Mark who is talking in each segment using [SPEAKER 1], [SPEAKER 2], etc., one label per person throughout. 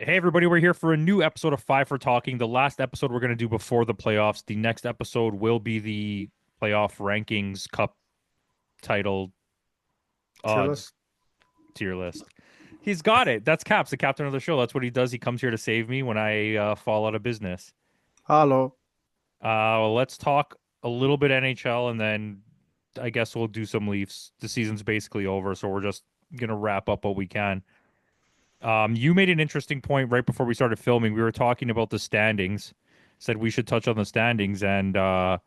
[SPEAKER 1] Hey, everybody, we're here for a new episode of Five for Talking. The last episode we're going to do before the playoffs. The next episode will be the playoff rankings cup title
[SPEAKER 2] Tier
[SPEAKER 1] odds
[SPEAKER 2] list.
[SPEAKER 1] tier list. He's got it. That's Caps, the captain of the show. That's what he does. He comes here to save me when I fall out of business.
[SPEAKER 2] Hello.
[SPEAKER 1] Let's talk a little bit NHL and then I guess we'll do some Leafs. The season's basically over, so we're just going to wrap up what we can. You made an interesting point right before we started filming. We were talking about the standings, said we should touch on the standings, and I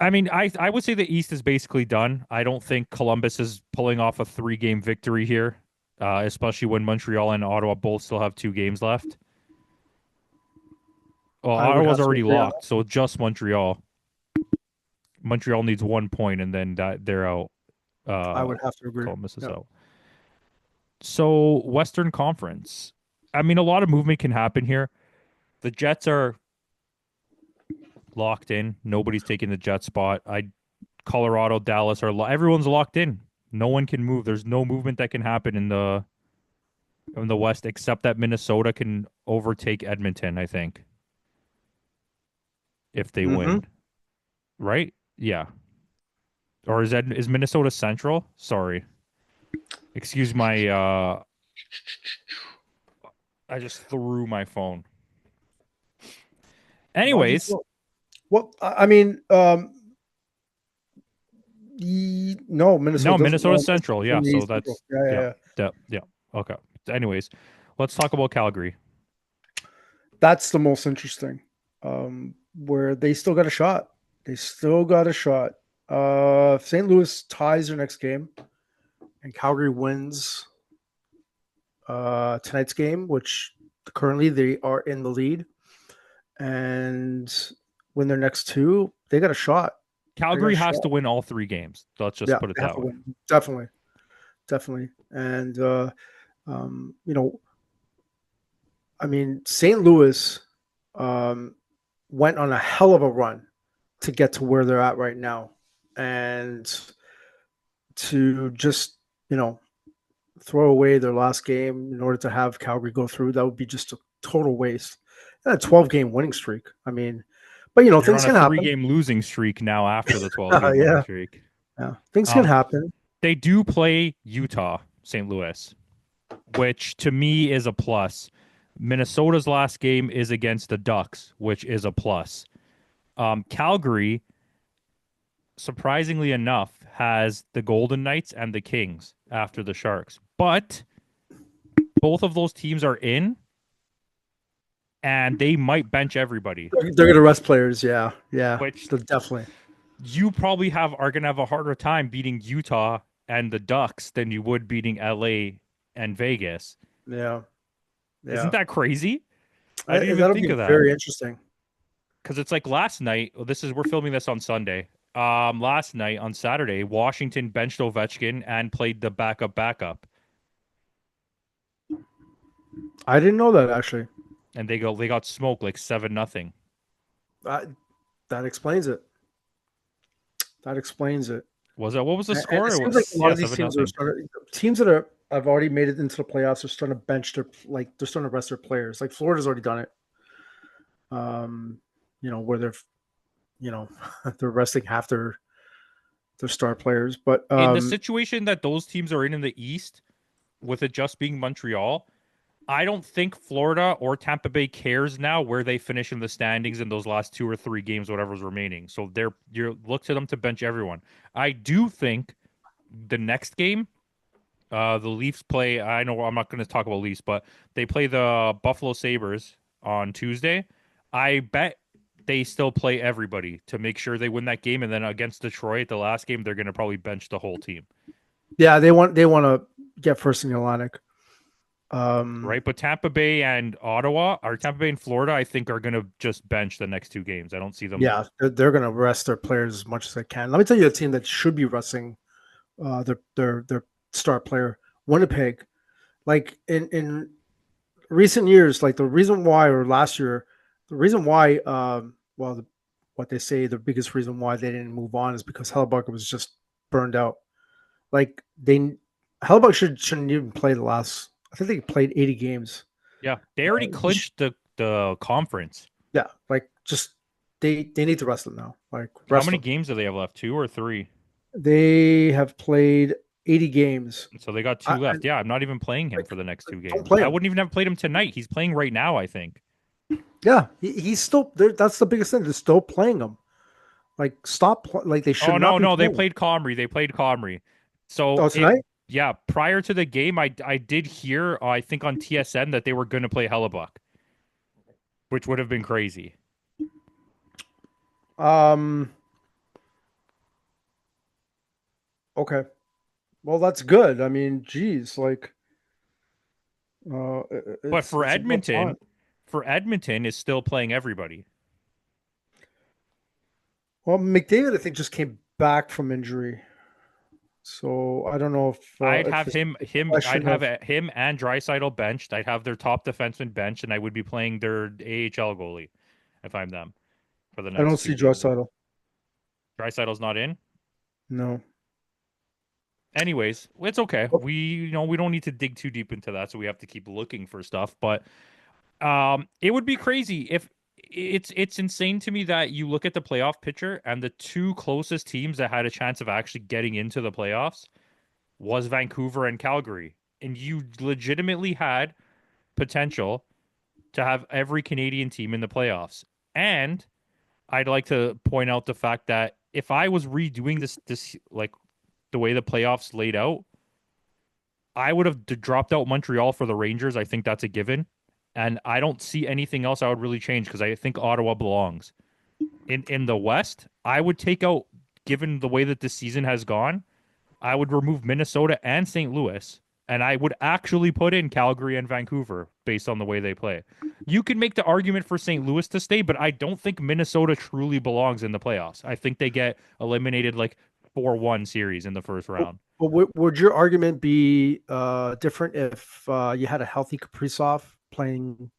[SPEAKER 1] would say the East is basically done. I don't think Columbus is pulling off a 3-game victory here, especially when Montreal and Ottawa both still have 2 games left. Well,
[SPEAKER 2] I would
[SPEAKER 1] Ottawa's
[SPEAKER 2] have to
[SPEAKER 1] already
[SPEAKER 2] agree on
[SPEAKER 1] locked,
[SPEAKER 2] that.
[SPEAKER 1] so just Montreal. Montreal needs 1 point, and then they're out.
[SPEAKER 2] I
[SPEAKER 1] Uh,
[SPEAKER 2] would have to agree.
[SPEAKER 1] Columbus is
[SPEAKER 2] Yeah.
[SPEAKER 1] out. So Western Conference. A lot of movement can happen here. The Jets are locked in. Nobody's taking the Jet spot. Colorado, Dallas everyone's locked in. No one can move. There's no movement that can happen in the West except that Minnesota can overtake Edmonton, I think, if they
[SPEAKER 2] Mm-hmm.
[SPEAKER 1] win. Right? Yeah. Or is Minnesota Central? Sorry. Excuse my I just threw my phone.
[SPEAKER 2] Why'd you
[SPEAKER 1] Anyways,
[SPEAKER 2] throw? Well, I mean, no,
[SPEAKER 1] no,
[SPEAKER 2] Minnesota doesn't.
[SPEAKER 1] Minnesota
[SPEAKER 2] No,
[SPEAKER 1] Central.
[SPEAKER 2] Minnesota's
[SPEAKER 1] Yeah,
[SPEAKER 2] in the
[SPEAKER 1] so
[SPEAKER 2] East Central.
[SPEAKER 1] that's
[SPEAKER 2] Yeah, yeah,
[SPEAKER 1] yeah.
[SPEAKER 2] yeah.
[SPEAKER 1] Yeah. Okay. Anyways, let's talk about Calgary.
[SPEAKER 2] That's the most interesting. Where they still got a shot. They still got a shot. If St. Louis ties their next game and Calgary wins tonight's game, which currently they are in the lead, and win their next two, they got a shot. They got a
[SPEAKER 1] Calgary has
[SPEAKER 2] shot.
[SPEAKER 1] to win all 3 games. Let's just
[SPEAKER 2] Yeah,
[SPEAKER 1] put it
[SPEAKER 2] they have
[SPEAKER 1] that
[SPEAKER 2] to
[SPEAKER 1] way.
[SPEAKER 2] win. Definitely, definitely. And um, you know, I mean, St. Louis um, went on a hell of a run to get to where they're at right now, and to just you know throw away their last game in order to have Calgary go through, that would be just a total waste. And a 12-game winning streak. I mean, but
[SPEAKER 1] They're
[SPEAKER 2] things
[SPEAKER 1] on a
[SPEAKER 2] can
[SPEAKER 1] three
[SPEAKER 2] happen.
[SPEAKER 1] game losing streak now after the 12-game winning
[SPEAKER 2] Yeah,
[SPEAKER 1] streak.
[SPEAKER 2] yeah, things can
[SPEAKER 1] Um,
[SPEAKER 2] happen.
[SPEAKER 1] they do play Utah, St. Louis, which to me is a plus. Minnesota's last game is against the Ducks, which is a plus. Calgary, surprisingly enough, has the Golden Knights and the Kings after the Sharks. But both of those teams are in, and they might bench everybody,
[SPEAKER 2] They're going to rest players. Yeah, yeah,
[SPEAKER 1] which
[SPEAKER 2] they're definitely.
[SPEAKER 1] you probably are gonna have a harder time beating Utah and the Ducks than you would beating LA and Vegas.
[SPEAKER 2] Yeah,
[SPEAKER 1] Isn't
[SPEAKER 2] yeah.
[SPEAKER 1] that crazy? I didn't even
[SPEAKER 2] That'll
[SPEAKER 1] think
[SPEAKER 2] be
[SPEAKER 1] of that.
[SPEAKER 2] very interesting.
[SPEAKER 1] Because it's like last night. We're filming this on Sunday. Last night on Saturday, Washington benched Ovechkin and played the backup,
[SPEAKER 2] I didn't know that actually.
[SPEAKER 1] and they got smoked like 7-0.
[SPEAKER 2] That that explains it. That explains it.
[SPEAKER 1] Was that what was the
[SPEAKER 2] And
[SPEAKER 1] score?
[SPEAKER 2] it
[SPEAKER 1] It
[SPEAKER 2] seems like a
[SPEAKER 1] was
[SPEAKER 2] lot
[SPEAKER 1] yeah,
[SPEAKER 2] of these
[SPEAKER 1] 7-0.
[SPEAKER 2] teams that are have already made it into the playoffs are starting to bench their they're starting to rest their players. Like Florida's already done it. Um, where they're you know they're resting half their star players. But
[SPEAKER 1] In the situation that those teams are in the East, with it just being Montreal, I don't think Florida or Tampa Bay cares now where they finish in the standings in those last 2 or 3 games, whatever's remaining. So you look to them to bench everyone. I do think the next game, the Leafs play. I know I'm not going to talk about Leafs, but they play the Buffalo Sabres on Tuesday. I bet they still play everybody to make sure they win that game, and then against Detroit, the last game, they're going to probably bench the whole team.
[SPEAKER 2] yeah, they want to get first in the Atlantic.
[SPEAKER 1] Right, but Tampa Bay and Ottawa, or Tampa Bay and Florida, I think are going to just bench the next 2 games. I don't see them.
[SPEAKER 2] Yeah, they're going to rest their players as much as they can. Let me tell you a team that should be resting their star player, Winnipeg. Like in recent years, like the reason why, or last year, the reason why, what they say the biggest reason why they didn't move on is because Hellebuck was just burned out. Like Hellebuck shouldn't even play the last. I think they played 80 games.
[SPEAKER 1] Yeah, they already
[SPEAKER 2] He sh-
[SPEAKER 1] clinched the conference.
[SPEAKER 2] yeah, like just they need to rest him now. Like
[SPEAKER 1] How
[SPEAKER 2] rest
[SPEAKER 1] many
[SPEAKER 2] him.
[SPEAKER 1] games do they have left? Two or three?
[SPEAKER 2] They have played 80 games.
[SPEAKER 1] So they got
[SPEAKER 2] I,
[SPEAKER 1] two left.
[SPEAKER 2] and
[SPEAKER 1] Yeah, I'm not even playing him
[SPEAKER 2] like
[SPEAKER 1] for the next two
[SPEAKER 2] don't
[SPEAKER 1] games.
[SPEAKER 2] play
[SPEAKER 1] I
[SPEAKER 2] him.
[SPEAKER 1] wouldn't even have played him tonight. He's playing right now, I think.
[SPEAKER 2] Yeah, he's still there. That's the biggest thing. They're still playing him. Like stop. Like they should
[SPEAKER 1] Oh
[SPEAKER 2] not
[SPEAKER 1] no,
[SPEAKER 2] be
[SPEAKER 1] no, they
[SPEAKER 2] playing him.
[SPEAKER 1] played Comrie. They played Comrie. So
[SPEAKER 2] Oh,
[SPEAKER 1] it
[SPEAKER 2] tonight.
[SPEAKER 1] yeah, prior to the game, I did hear I think on TSN that they were going to play Hellebuck, which would have been crazy.
[SPEAKER 2] Um. Okay. Well, that's good. I mean, geez, like,
[SPEAKER 1] But
[SPEAKER 2] it's about time.
[SPEAKER 1] For Edmonton is still playing everybody.
[SPEAKER 2] Well, McDavid, I think, just came back from injury, so I don't know
[SPEAKER 1] I'd
[SPEAKER 2] if
[SPEAKER 1] have
[SPEAKER 2] it's a question of
[SPEAKER 1] him and Draisaitl benched. I'd have their top defenseman benched, and I would be playing their AHL goalie if I'm them for the
[SPEAKER 2] I don't
[SPEAKER 1] next two
[SPEAKER 2] see
[SPEAKER 1] games.
[SPEAKER 2] Draisaitl.
[SPEAKER 1] Draisaitl's not in.
[SPEAKER 2] No.
[SPEAKER 1] Anyways, it's okay.
[SPEAKER 2] Oh,
[SPEAKER 1] We don't need to dig too deep into that, so we have to keep looking for stuff. But it would be crazy if it's insane to me that you look at the playoff picture and the two closest teams that had a chance of actually getting into the playoffs was Vancouver and Calgary, and you legitimately had potential to have every Canadian team in the playoffs. And I'd like to point out the fact that if I was redoing this like the way the playoffs laid out, I would have dropped out Montreal for the Rangers. I think that's a given. And I don't see anything else I would really change because I think Ottawa belongs. In the West, I would take out, given the way that this season has gone, I would remove Minnesota and St. Louis, and I would actually put in Calgary and Vancouver based on the way they play. You can make the argument for St. Louis to stay, but I don't think Minnesota truly belongs in the playoffs. I think they get eliminated like 4-1 series in the first round.
[SPEAKER 2] but would your argument be different if you had a healthy Kaprizov playing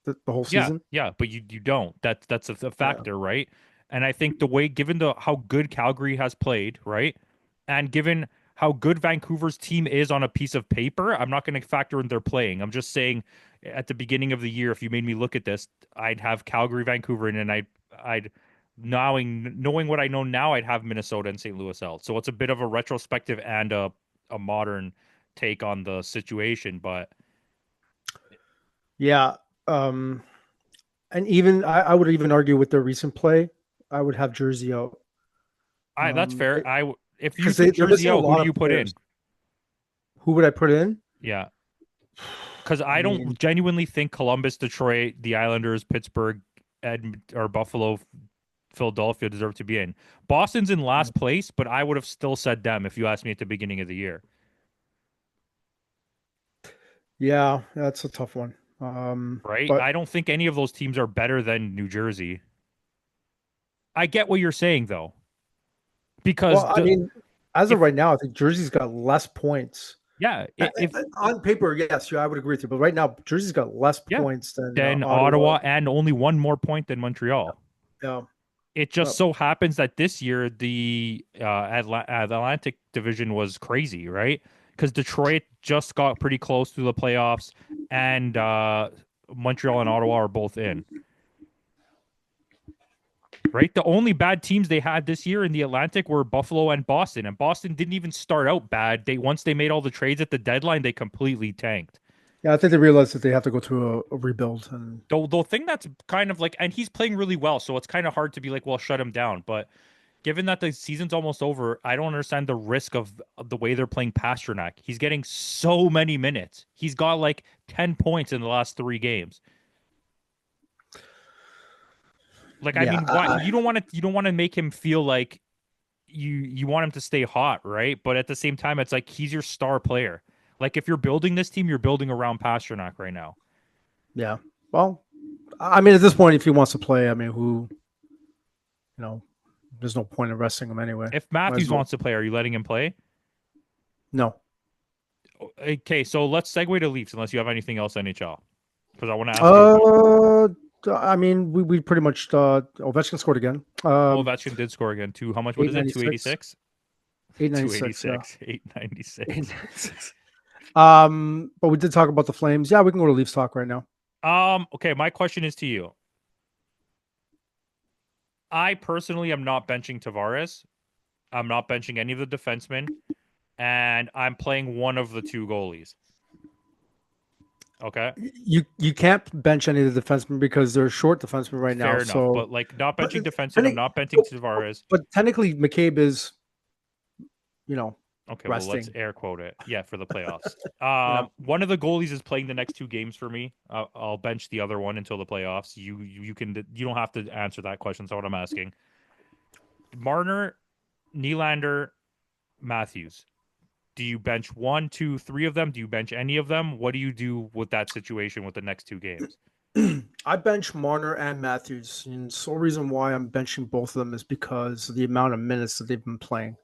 [SPEAKER 2] the whole
[SPEAKER 1] Yeah,
[SPEAKER 2] season?
[SPEAKER 1] yeah, but you don't. That's a
[SPEAKER 2] Yeah.
[SPEAKER 1] factor, right? And I think the way, given the how good Calgary has played, right, and given how good Vancouver's team is on a piece of paper, I'm not going to factor in their playing. I'm just saying, at the beginning of the year, if you made me look at this, I'd have Calgary, Vancouver, in, and I'd knowing what I know now, I'd have Minnesota and St. Louis out. So it's a bit of a retrospective and a modern take on the situation, but
[SPEAKER 2] Yeah. Um, and even I would even argue with their recent play, I would have Jersey out.
[SPEAKER 1] that's fair. If you
[SPEAKER 2] Because
[SPEAKER 1] took
[SPEAKER 2] they're
[SPEAKER 1] Jersey
[SPEAKER 2] missing a
[SPEAKER 1] out, who
[SPEAKER 2] lot
[SPEAKER 1] do
[SPEAKER 2] of
[SPEAKER 1] you put
[SPEAKER 2] players.
[SPEAKER 1] in?
[SPEAKER 2] Who would I put in?
[SPEAKER 1] Yeah, because
[SPEAKER 2] I
[SPEAKER 1] I
[SPEAKER 2] mean,
[SPEAKER 1] don't genuinely think Columbus, Detroit, the Islanders, Pittsburgh, or Buffalo, Philadelphia deserve to be in. Boston's in last place, but I would have still said them if you asked me at the beginning of the year,
[SPEAKER 2] yeah, that's a tough one.
[SPEAKER 1] right?
[SPEAKER 2] But
[SPEAKER 1] I don't think any of those teams are better than New Jersey. I get what you're saying though,
[SPEAKER 2] well,
[SPEAKER 1] because
[SPEAKER 2] I mean, as of
[SPEAKER 1] if
[SPEAKER 2] right now, I think Jersey's got less points.
[SPEAKER 1] yeah, if
[SPEAKER 2] On paper, yes, yeah, I would agree with you. But right now, Jersey's got less
[SPEAKER 1] yeah,
[SPEAKER 2] points than
[SPEAKER 1] then
[SPEAKER 2] Ottawa.
[SPEAKER 1] Ottawa and only one more point than Montreal.
[SPEAKER 2] Yeah,
[SPEAKER 1] It just
[SPEAKER 2] yeah,
[SPEAKER 1] so happens that this year the Atlantic Division was crazy, right? Because Detroit just got pretty close to the playoffs, and Montreal and Ottawa are both in. Right, the only bad teams they had this year in the Atlantic were Buffalo and Boston didn't even start out bad. They once they made all the trades at the deadline, they completely tanked.
[SPEAKER 2] yeah. I think they realized that they have to go through a rebuild, and
[SPEAKER 1] The thing that's kind of like, and he's playing really well, so it's kind of hard to be like, well, shut him down. But given that the season's almost over, I don't understand the risk of the way they're playing Pasternak. He's getting so many minutes. He's got like 10 points in the last three games. Like, I
[SPEAKER 2] yeah,
[SPEAKER 1] mean, why you don't want to make him feel like you want him to stay hot, right? But at the same time, it's like he's your star player. Like if you're building this team, you're building around Pasternak right now.
[SPEAKER 2] yeah. Well, I mean, at this point, if he wants to play, I mean, you know, there's no point in resting him anyway.
[SPEAKER 1] If
[SPEAKER 2] Might as
[SPEAKER 1] Matthews
[SPEAKER 2] well.
[SPEAKER 1] wants to play, are you letting him play?
[SPEAKER 2] No.
[SPEAKER 1] Okay, so let's segue to Leafs unless you have anything else NHL. Because I want to ask you about
[SPEAKER 2] I mean, we pretty much Ovechkin scored again.
[SPEAKER 1] Ovechkin did score again too. How much? What is it?
[SPEAKER 2] 896.
[SPEAKER 1] 286?
[SPEAKER 2] 896, yeah.
[SPEAKER 1] 286. 896.
[SPEAKER 2] 896. But we did talk about the Flames. Yeah, we can go to Leafs talk right now.
[SPEAKER 1] Okay, my question is to you. I personally am not benching Tavares. I'm not benching any of the defensemen, and I'm playing one of the two goalies. Okay,
[SPEAKER 2] You can't bench any of the defensemen because they're short defensemen right now.
[SPEAKER 1] fair enough.
[SPEAKER 2] So,
[SPEAKER 1] But like, not
[SPEAKER 2] but
[SPEAKER 1] benching defensemen. I'm
[SPEAKER 2] technic-
[SPEAKER 1] not benching Tavares.
[SPEAKER 2] but technically, McCabe is, you know,
[SPEAKER 1] Okay, well, let's
[SPEAKER 2] resting.
[SPEAKER 1] air quote it. Yeah, for the playoffs.
[SPEAKER 2] Yeah.
[SPEAKER 1] One of the goalies is playing the next two games for me. I'll bench the other one until the playoffs. You don't have to answer that question. That's what I'm asking. Marner, Nylander, Matthews. Do you bench one, two, three of them? Do you bench any of them? What do you do with that situation with the next two games?
[SPEAKER 2] I bench Marner and Matthews, and the sole reason why I'm benching both of them is because of the amount of minutes that they've been playing.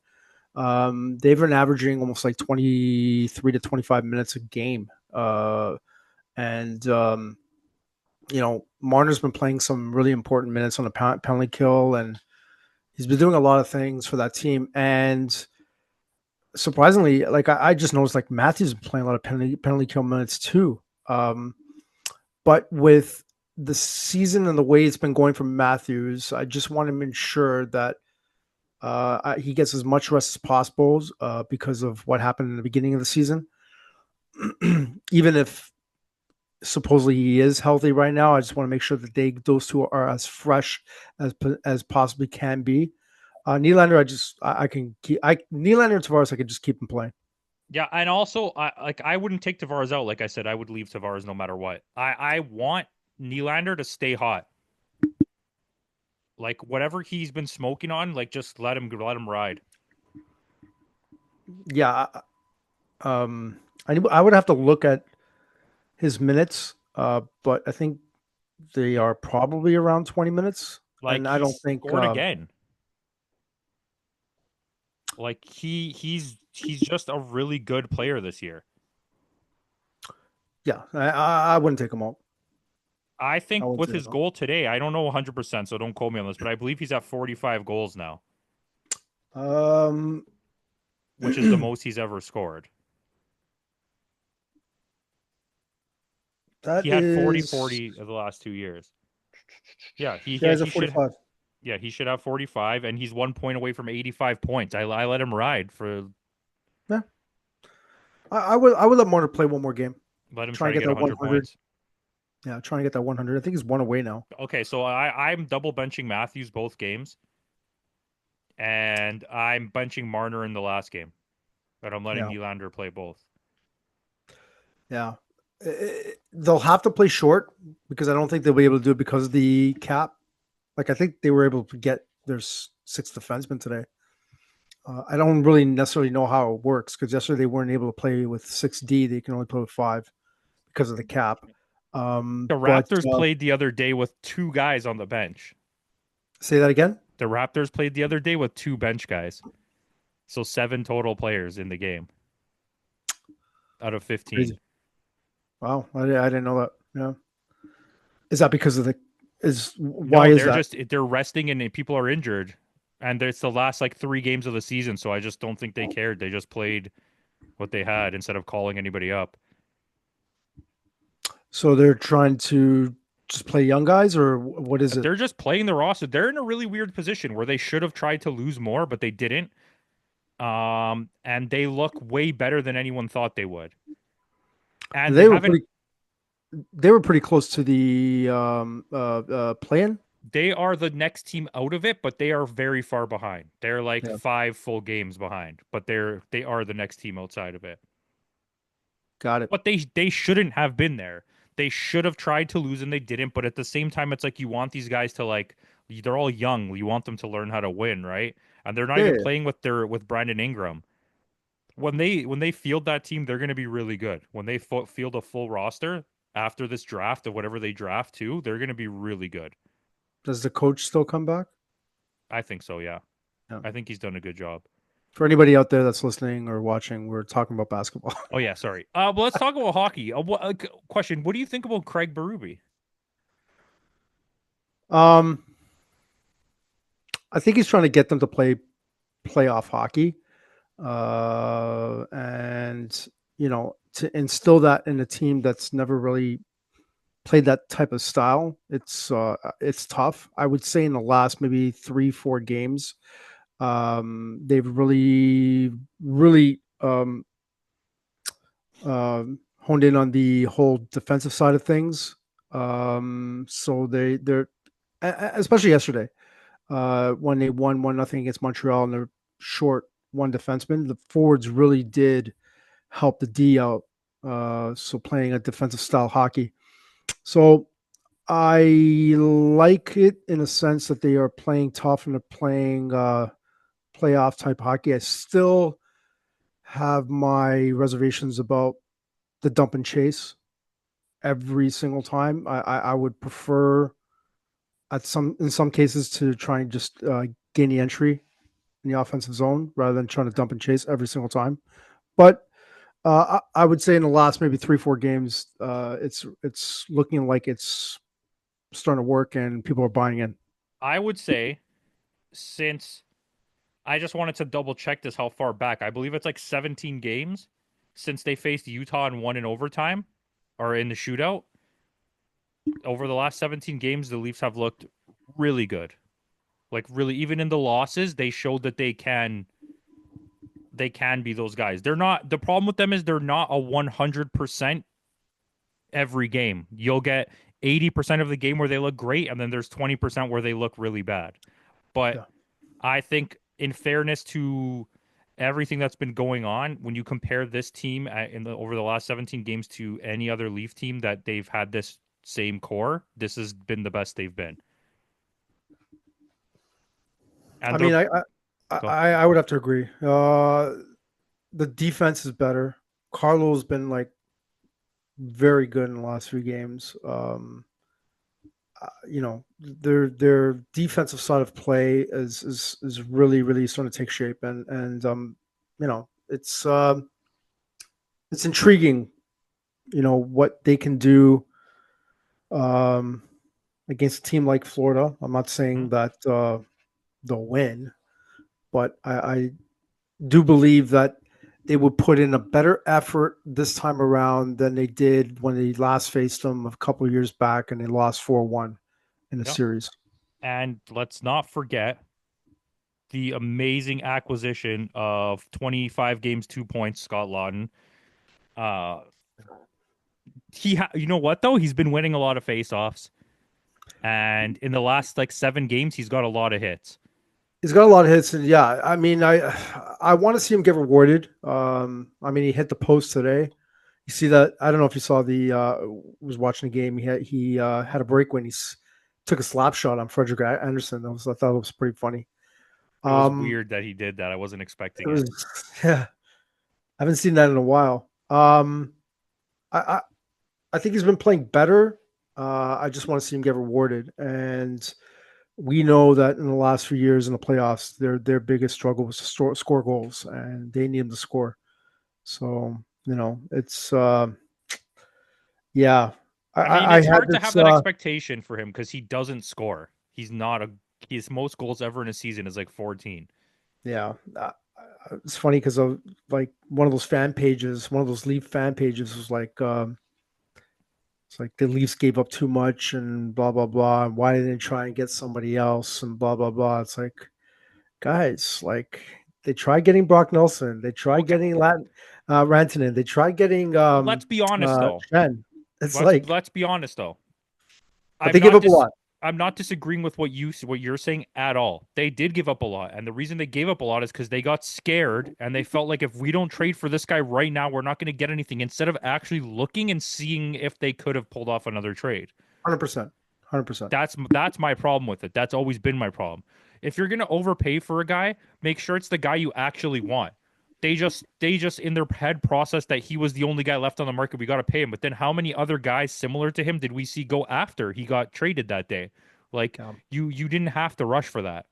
[SPEAKER 2] They've been averaging almost like 23 to 25 minutes a game. And Marner's been playing some really important minutes on the penalty kill, and he's been doing a lot of things for that team. And surprisingly, like I just noticed, like Matthews been playing a lot of penalty kill minutes too. But with the season and the way it's been going for Matthews, I just want to ensure that he gets as much rest as possible because of what happened in the beginning of the season. Even if supposedly he is healthy right now, I just want to make sure that those two are as fresh as possibly can be. Nylander, I can keep Nylander and Tavares. I can just keep him playing.
[SPEAKER 1] Yeah, and also I wouldn't take Tavares out. Like I said, I would leave Tavares no matter what. I want Nylander to stay hot. Like whatever he's been smoking on, like just let him ride.
[SPEAKER 2] Yeah, I would have to look at his minutes, but I think they are probably around 20 minutes,
[SPEAKER 1] Like
[SPEAKER 2] and I don't
[SPEAKER 1] he's
[SPEAKER 2] think.
[SPEAKER 1] scored again. Like he's just a really good player this year.
[SPEAKER 2] Yeah, I wouldn't take him out.
[SPEAKER 1] I
[SPEAKER 2] I
[SPEAKER 1] think
[SPEAKER 2] wouldn't
[SPEAKER 1] with
[SPEAKER 2] take
[SPEAKER 1] his
[SPEAKER 2] him out.
[SPEAKER 1] goal today, I don't know 100%, so don't quote me on this, but I believe he's at 45 goals now,
[SPEAKER 2] Um,
[SPEAKER 1] which is the most he's ever scored.
[SPEAKER 2] that
[SPEAKER 1] He had 40
[SPEAKER 2] is
[SPEAKER 1] 40 of the last 2 years. Yeah,
[SPEAKER 2] guys at
[SPEAKER 1] he should
[SPEAKER 2] 45.
[SPEAKER 1] yeah, he should have 45 and he's 1 point away from 85 points. I let him ride for
[SPEAKER 2] Yeah, I would let Marner play one more game.
[SPEAKER 1] let him
[SPEAKER 2] Try
[SPEAKER 1] try
[SPEAKER 2] and
[SPEAKER 1] to
[SPEAKER 2] get
[SPEAKER 1] get
[SPEAKER 2] that
[SPEAKER 1] 100
[SPEAKER 2] 100.
[SPEAKER 1] points.
[SPEAKER 2] Yeah, trying to get that 100. I think he's one away now.
[SPEAKER 1] Okay, so I'm double benching Matthews both games and I'm benching Marner in the last game, but I'm letting
[SPEAKER 2] Yeah,
[SPEAKER 1] Nylander play both.
[SPEAKER 2] yeah. They'll have to play short because I don't think they'll be able to do it because of the cap. Like I think they were able to get their six defensemen today. I don't really necessarily know how it works because yesterday they weren't able to play with 6D. They can only play with five because of the cap.
[SPEAKER 1] The
[SPEAKER 2] But
[SPEAKER 1] Raptors played the other day with two guys on the bench.
[SPEAKER 2] say that again.
[SPEAKER 1] The Raptors played the other day with two bench guys. So 7 total players in the game out of 15.
[SPEAKER 2] Crazy. Wow, I didn't know that. Yeah, is that because of the? Is why
[SPEAKER 1] No,
[SPEAKER 2] is that?
[SPEAKER 1] they're resting and people are injured. And it's the last like 3 games of the season, so I just don't think they cared. They just played what they had instead of calling anybody up.
[SPEAKER 2] So they're trying to just play young guys, or what is it?
[SPEAKER 1] They're just playing the roster. They're in a really weird position where they should have tried to lose more, but they didn't. And they look way better than anyone thought they would. And they
[SPEAKER 2] They were
[SPEAKER 1] haven't
[SPEAKER 2] pretty. They were pretty close to the play-in.
[SPEAKER 1] they are the next team out of it, but they are very far behind. They're like
[SPEAKER 2] Yeah,
[SPEAKER 1] 5 full games behind, but they are the next team outside of it.
[SPEAKER 2] got it.
[SPEAKER 1] But they shouldn't have been there. They should have tried to lose and they didn't. But at the same time, it's like you want these guys to like they're all young. You want them to learn how to win, right? And they're not
[SPEAKER 2] Yeah,
[SPEAKER 1] even
[SPEAKER 2] yeah.
[SPEAKER 1] playing with Brandon Ingram. When they field that team, they're going to be really good. When they field a full roster after this draft of whatever they draft too, they're going to be really good.
[SPEAKER 2] Does the coach still come back?
[SPEAKER 1] I think so. Yeah,
[SPEAKER 2] Yeah.
[SPEAKER 1] I think he's done a good job.
[SPEAKER 2] For anybody out there that's listening or watching, we're talking about basketball.
[SPEAKER 1] Oh yeah, sorry. Well, let's talk about hockey. Question: what do you think about Craig Berube?
[SPEAKER 2] um, I think he's trying to get them to play playoff hockey, and to instill that in a team that's never really played that type of style, it's tough. I would say in the last maybe 3-4 games, they've really honed in on the whole defensive side of things. So they're especially yesterday when they won 1-0 against Montreal and they're short one defenseman. The forwards really did help the D out. So playing a defensive style hockey. So I like it in a sense that they are playing tough and they're playing playoff type hockey. I still have my reservations about the dump and chase every single time. I would prefer in some cases to try and just gain the entry in the offensive zone rather than trying to dump and chase every single time. But I would say in the last maybe 3-4 games, it's looking like it's starting to work and people are buying in.
[SPEAKER 1] I would say, since I just wanted to double check this how far back. I believe it's like 17 games since they faced Utah and won in overtime or in the shootout. Over the last 17 games, the Leafs have looked really good. Like really, even in the losses, they showed that they can be those guys. They're not, the problem with them is they're not a 100% every game. You'll get 80% of the game where they look great, and then there's 20% where they look really bad. But
[SPEAKER 2] Yeah.
[SPEAKER 1] I think, in fairness to everything that's been going on, when you compare this team over the last 17 games to any other Leaf team that they've had this same core, this has been the best they've been.
[SPEAKER 2] I
[SPEAKER 1] And they're
[SPEAKER 2] mean,
[SPEAKER 1] go.
[SPEAKER 2] I would have to agree. The defense is better. Carlo's been like very good in the last 3 games. Their defensive side of play is really starting to take shape, and it's intriguing. What they can do um, against a team like Florida. I'm not
[SPEAKER 1] Hmm?
[SPEAKER 2] saying that they'll win, but I do believe that they would put in a better effort this time around than they did when they last faced them a couple of years back and they lost 4-1 in the
[SPEAKER 1] Yeah.
[SPEAKER 2] series.
[SPEAKER 1] And let's not forget the amazing acquisition of 25 games, 2 points, Scott Lawton. Uh, you know what though? He's been winning a lot of faceoffs, and in the last like 7 games, he's got a lot of hits.
[SPEAKER 2] He's got a lot of hits, and yeah, I mean, I want to see him get rewarded. I mean, he hit the post today. You see that? I don't know if you saw the was watching the game. He had a break when took a slap shot on Frederick Anderson. I thought it was pretty funny.
[SPEAKER 1] It was
[SPEAKER 2] Um,
[SPEAKER 1] weird that he did that. I wasn't
[SPEAKER 2] it
[SPEAKER 1] expecting it.
[SPEAKER 2] was yeah, I haven't seen that in a while. I, I I think he's been playing better. I just want to see him get rewarded. And we know that in the last few years in the playoffs, their biggest struggle was to score goals, and they need him to score. So it's yeah.
[SPEAKER 1] I mean,
[SPEAKER 2] I
[SPEAKER 1] it's
[SPEAKER 2] had
[SPEAKER 1] hard to have
[SPEAKER 2] this.
[SPEAKER 1] that expectation for him because he doesn't score. He's not a his most goals ever in a season is like 14.
[SPEAKER 2] Yeah, it's funny because of like one of those fan pages, one of those Leaf fan pages was like. It's like the Leafs gave up too much and blah blah blah. And why didn't they try and get somebody else and blah blah blah. It's like, guys, like they tried getting Brock Nelson, they tried
[SPEAKER 1] Okay,
[SPEAKER 2] getting Rantanen, they tried getting
[SPEAKER 1] let's be honest though.
[SPEAKER 2] Shen. It's
[SPEAKER 1] Let's
[SPEAKER 2] like,
[SPEAKER 1] let's be honest though.
[SPEAKER 2] but
[SPEAKER 1] I'm
[SPEAKER 2] they give
[SPEAKER 1] not
[SPEAKER 2] up a
[SPEAKER 1] dis
[SPEAKER 2] lot.
[SPEAKER 1] I'm not disagreeing with what you're saying at all. They did give up a lot, and the reason they gave up a lot is because they got scared and they felt like if we don't trade for this guy right now, we're not going to get anything. Instead of actually looking and seeing if they could have pulled off another trade.
[SPEAKER 2] 100%, 100%.
[SPEAKER 1] That's my problem with it. That's always been my problem. If you're gonna overpay for a guy, make sure it's the guy you actually want. They just in their head process that he was the only guy left on the market. We got to pay him. But then how many other guys similar to him did we see go after he got traded that day? Like
[SPEAKER 2] Yeah,
[SPEAKER 1] you didn't have to rush for that.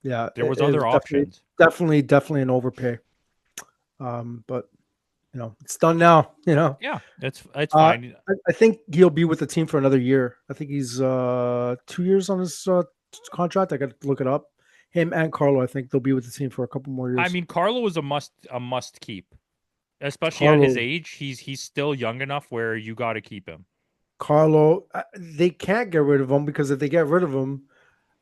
[SPEAKER 2] yeah,
[SPEAKER 1] There was
[SPEAKER 2] it
[SPEAKER 1] other
[SPEAKER 2] was
[SPEAKER 1] options.
[SPEAKER 2] definitely an overpay. But it's done now.
[SPEAKER 1] Yeah, it's
[SPEAKER 2] Uh,
[SPEAKER 1] fine.
[SPEAKER 2] I think he'll be with the team for another year. I think he's 2 years on his contract. I got to look it up. Him and Carlo, I think they'll be with the team for a couple more
[SPEAKER 1] I
[SPEAKER 2] years.
[SPEAKER 1] mean, Carlo is a must keep. Especially at his
[SPEAKER 2] Carlo,
[SPEAKER 1] age, he's still young enough where you got to keep him.
[SPEAKER 2] Carlo, they can't get rid of him because if they get rid of him,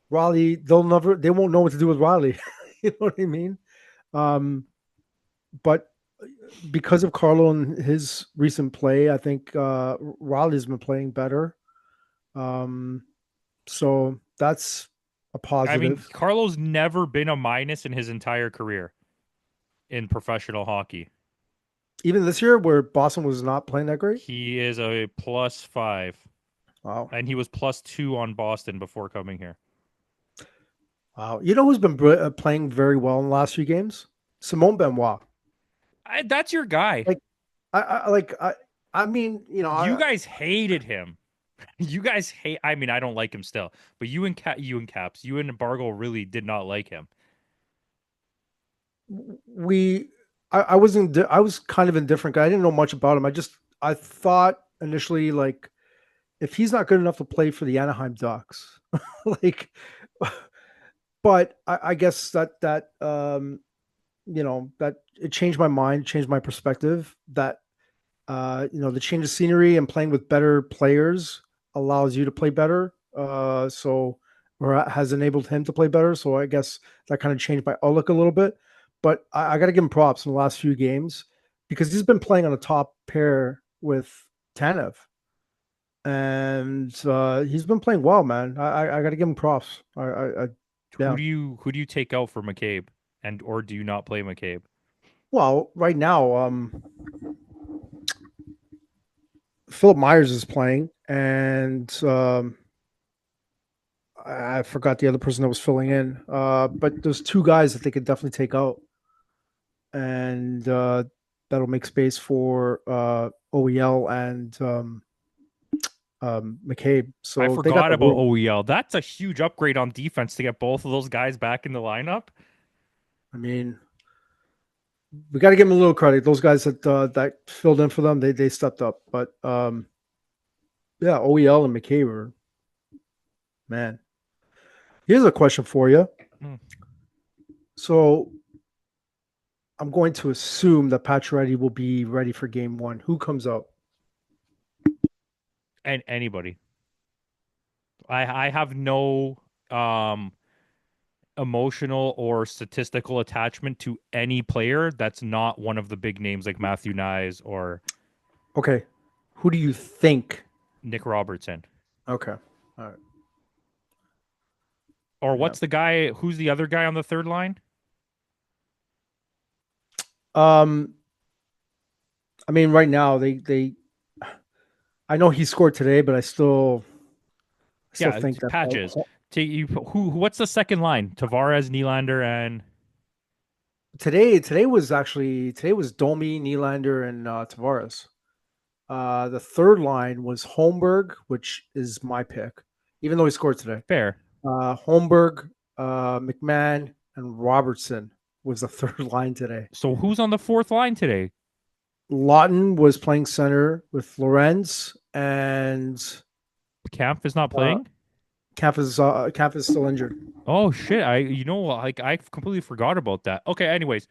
[SPEAKER 2] Raleigh, they won't know what to do with Raleigh. You know what I mean? Um, but because of Carlo and his recent play, I think Raleigh's been playing better. Um, so that's a
[SPEAKER 1] I mean,
[SPEAKER 2] positive.
[SPEAKER 1] Carlo's never been a minus in his entire career in professional hockey.
[SPEAKER 2] Even this year, where Boston was not playing that great.
[SPEAKER 1] He is a +5,
[SPEAKER 2] Wow,
[SPEAKER 1] and he was +2 on Boston before coming here.
[SPEAKER 2] wow. You know who's been playing very well in the last few games? Simone Benoit.
[SPEAKER 1] That's your guy.
[SPEAKER 2] Like I mean,
[SPEAKER 1] You guys hated him. You guys hate. I mean, I don't like him still, but you and Bargle really did not like him.
[SPEAKER 2] we I wasn't I was kind of indifferent. I didn't know much about him. I thought initially like if he's not good enough to play for the Anaheim Ducks, like, but I guess that it changed my mind, changed my perspective. That the change of scenery and playing with better players allows you to play better. Or has enabled him to play better. So I guess that kind of changed my outlook a little bit. But I got to give him props in the last few games because he's been playing on a top pair with Tanev, and he's been playing well, man. I got to give him props.
[SPEAKER 1] Who
[SPEAKER 2] Yeah.
[SPEAKER 1] do you take out for McCabe, and or do you not play McCabe?
[SPEAKER 2] Well, right now, Philip Myers is playing, and I forgot the other person that was filling in. But there's two guys that they could definitely take out, and that'll make space for OEL and McCabe.
[SPEAKER 1] I
[SPEAKER 2] So they got
[SPEAKER 1] forgot
[SPEAKER 2] the
[SPEAKER 1] about
[SPEAKER 2] room.
[SPEAKER 1] OEL. That's a huge upgrade on defense to get both of those guys back in the lineup.
[SPEAKER 2] I mean, we got to give them a little credit. Those guys that filled in for them, they stepped up. But yeah, OEL and McCabe are, man. Here's a question for you.
[SPEAKER 1] Hmm.
[SPEAKER 2] So I'm going to assume that Pacioretty will be ready for game one. Who comes out?
[SPEAKER 1] And anybody. I have no um emotional or statistical attachment to any player that's not one of the big names like Matthew Nyes or
[SPEAKER 2] Okay. Who do you think?
[SPEAKER 1] Nick Robertson.
[SPEAKER 2] Okay. All right.
[SPEAKER 1] Or
[SPEAKER 2] Yeah.
[SPEAKER 1] what's the guy? Who's the other guy on the third line?
[SPEAKER 2] Um, I mean, right now I know he scored today, but I still
[SPEAKER 1] Yeah,
[SPEAKER 2] think that
[SPEAKER 1] Patches. What's the second line? Tavares, Nylander, and
[SPEAKER 2] today was Domi, Nylander, and Tavares. The third line was Holmberg, which is my pick, even though he scored today.
[SPEAKER 1] Fair.
[SPEAKER 2] Holmberg, McMahon, and Robertson was the third line today.
[SPEAKER 1] So who's on the fourth line today?
[SPEAKER 2] Lawton was playing center with Lorenz, and
[SPEAKER 1] Camp is not
[SPEAKER 2] uh,
[SPEAKER 1] playing?
[SPEAKER 2] Camp is still injured.
[SPEAKER 1] Oh shit. I completely forgot about that. Okay, anyways,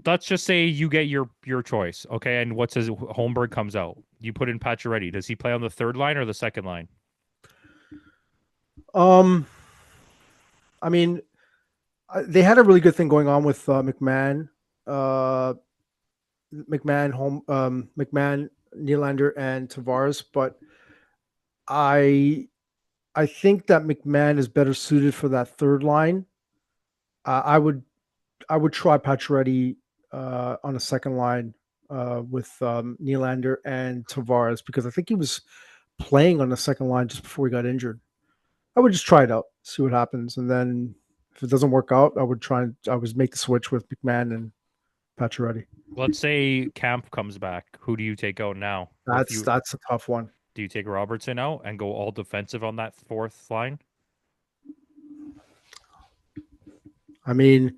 [SPEAKER 1] let's just say you get your choice, okay? And what's his Holmberg comes out. You put in Pacioretty. Does he play on the third line or the second line?
[SPEAKER 2] Um, I mean, they had a really good thing going on with McMahon, uh, McMahon, Nylander, and Tavares, but I I think that McMahon is better suited for that third line. I would try Pacioretty on a second line with Nylander and Tavares because I think he was playing on the second line just before he got injured. I would just try it out, see what happens, and then if it doesn't work out, I would make the switch with McMahon and Pacioretty.
[SPEAKER 1] Let's say Camp comes back. Who do you take out now? If you
[SPEAKER 2] That's a tough one.
[SPEAKER 1] Do you take Robertson out and go all defensive on that fourth line
[SPEAKER 2] I mean,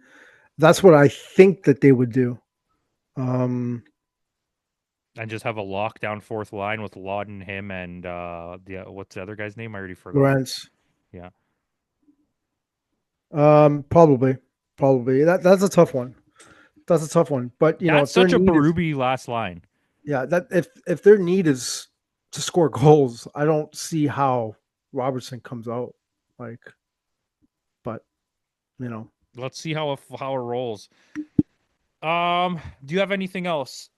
[SPEAKER 2] that's what I think that they would do. Um,
[SPEAKER 1] and just have a lockdown fourth line with Lawton, him, and what's the other guy's name? I already forgot.
[SPEAKER 2] Lawrence,
[SPEAKER 1] Yeah.
[SPEAKER 2] probably that's a tough one. That's a tough one. But
[SPEAKER 1] That's
[SPEAKER 2] if their
[SPEAKER 1] such a
[SPEAKER 2] need is
[SPEAKER 1] Berube last line.
[SPEAKER 2] yeah, that if their need is to score goals, I don't see how Robertson comes out. Like, but you know,
[SPEAKER 1] Let's see how it rolls. Do you have anything else?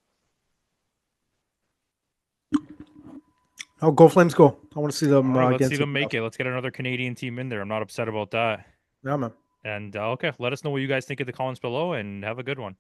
[SPEAKER 2] oh, go Flames, go! I want to see
[SPEAKER 1] All
[SPEAKER 2] them
[SPEAKER 1] right, let's
[SPEAKER 2] get
[SPEAKER 1] see
[SPEAKER 2] into the
[SPEAKER 1] them make
[SPEAKER 2] playoffs.
[SPEAKER 1] it. Let's get another Canadian team in there. I'm not upset about that.
[SPEAKER 2] Yeah, man.
[SPEAKER 1] And okay, let us know what you guys think in the comments below, and have a good one.